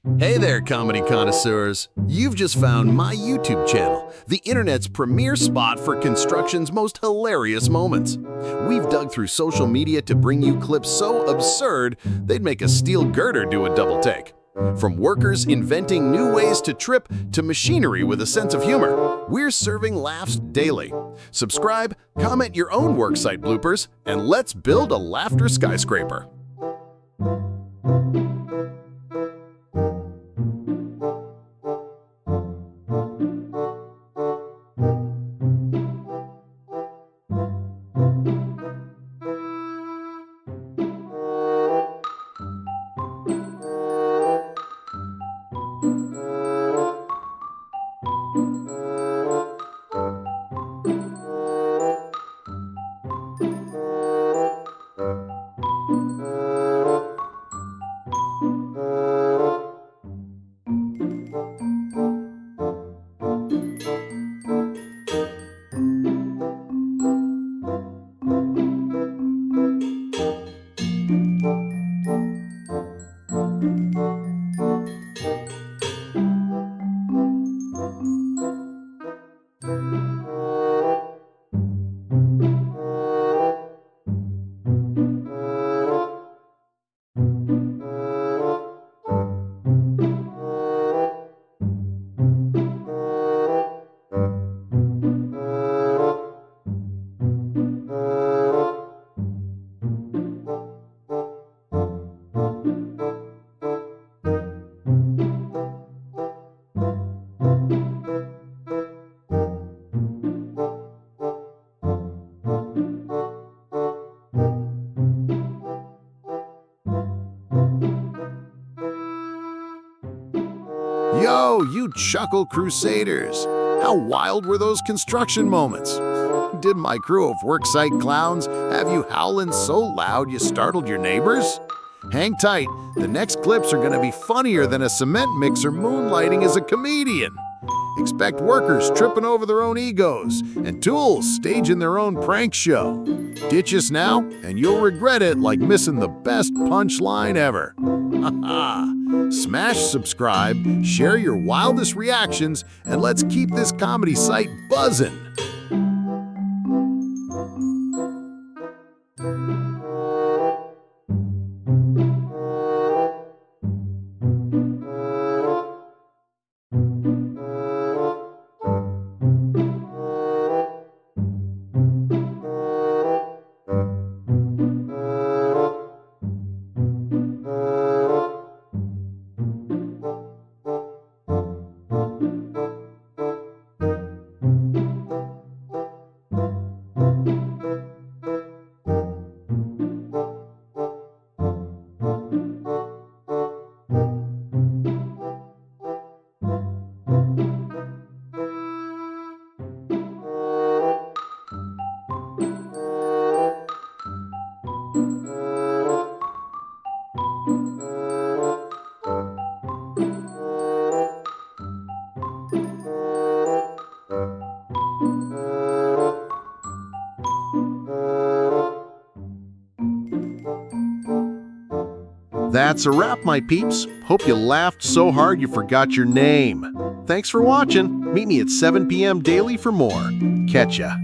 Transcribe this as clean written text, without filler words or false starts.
Hey there, comedy connoisseurs. You've just found my YouTube channel, the internet's premier spot for construction's most hilarious moments. We've dug through social media to bring you clips so absurd they'd make a steel girder do a double take. From workers inventing new ways to trip to machinery with a sense of humor, we're serving laughs daily. Subscribe, comment your own worksite bloopers, and let's build a laughter skyscraper. Yo, you chuckle crusaders! How wild were those construction moments? Did my crew of worksite clowns have you howling so loud you startled your neighbors? Hang tight, the next clips are gonna be funnier than a cement mixer moonlighting as a comedian. Expect workers tripping over their own egos and tools staging their own prank show. Ditch us now, and you'll regret it like missing the best punchline ever. Haha! Smash subscribe, share your wildest reactions, and let's keep this comedy site buzzing. That's a wrap, my peeps. Hope you laughed so hard you forgot your name. Thanks for watching. Meet me at 7 p.m. daily for more. Catch ya.